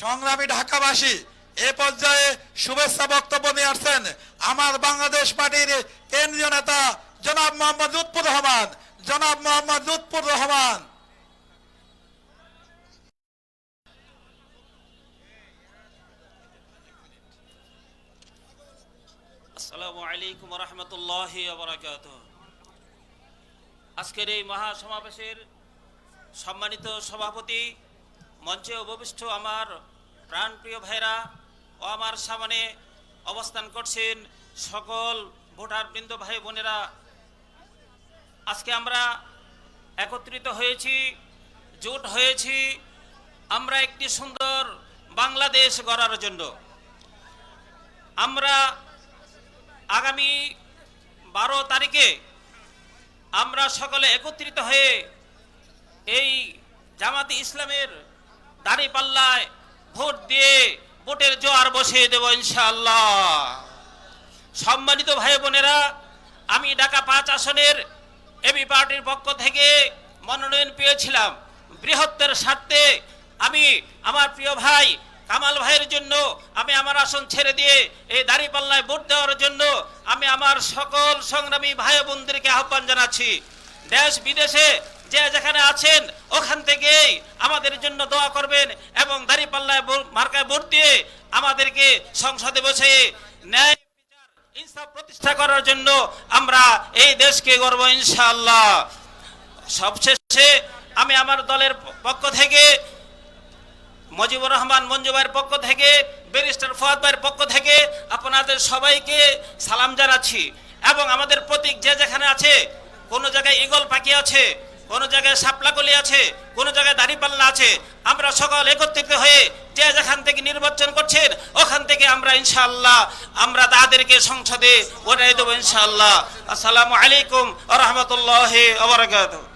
সংগ্রামী ঢাকাবাসী এ পর্যায়ে শুভেচ্ছা বক্তব্য নিয়ে আসছেন আমার বাংলাদেশ পার্টির কেন্দ্রীয় নেতা জনাব মোহাম্মদ লুৎফুর রহমান। জনাব মোহাম্মদ লুৎফুর রহমান। আসসালামু আলাইকুম ওয়া রাহমাতুল্লাহি ওয়া বারাকাতুহু। আজকের এই মহাসমাবেশের সম্মানিত সভাপতি, মঞ্চে উপবিষ্ট আমার প্রাণপ্রিয় ভাইরা ও আমার সামনে অবস্থান করছেন সকল ভোটারবৃন্দ, ভাই বোনেরা, আজকে আমরা একত্রিত হয়েছি, জোট হয়েছি আমরা একটি সুন্দর বাংলাদেশ গড়ার জন্য। আমরা আগামী 12 তারিখে আমরা সকলে একত্রিত হয়ে এই জামাতে ইসলামের দাঁড়িপাল্লায় ভোট দিয়ে ভোটের জোয়ার বসিয়ে দেব ইনশাআল্লাহ। সম্মানিত ভাই বোনেরা, আমি ঢাকা 5 আসনের এবি পার্টির পক্ষ থেকে মনোনয়ন পেয়েছিলাম। বৃহত্তর স্বার্থে আমি আমার প্রিয় ভাই কামাল ভাইয়ের জন্য আমি আমার আসন ছেড়ে দিয়ে এই দাঁড়িপাল্লায় ভোট দেওয়ার জন্য আমি আমার সকল সংগ্রামী ভাই বোনদেরকে আহ্বান জানাচ্ছি। দেশ বিদেশে যে যেখানে আছেন ওখান থেকেই আমাদের জন্য দোয়া করবেন এবং দাঁড়িপাল্লায় মার্কায় ভোট দিয়ে আমাদেরকে সংসদে বসে ন্যায় বিচার ইনসাফ প্রতিষ্ঠা করার জন্য আমরা এই দেশকে গড়ব ইনশাআল্লাহ। সবশেষে আমি আমার দলের পক্ষ থেকে মজিবুর রহমান মঞ্জু ভাইয়ের পক্ষ থেকে, ব্যারিস্টার ফুয়াদ ভাইয়ের পক্ষ থেকে আপনাদের সবাইকে সালাম জানাচ্ছি এবং আমাদের প্রতীক যে যেখানে আছে, কোনো জায়গায় ঈগল পাখি আছে, কোনো জায়গায় শাপলাকলি আছে, কোনো জায়গায় দাঁড়িপাল্লা আছে, আমরা সকল একত্রিত হয়ে যে যেখান থেকে নির্বাচন করছেন ওখান থেকে আমরা ইনশাআল্লাহ আমরা তাদেরকে সংসদে ওঠাই দেবো ইনশাআল্লাহ। আসসালামু আলাইকুম ওয়া রাহমাতুল্লাহি ওয়া বারাকাতুহু।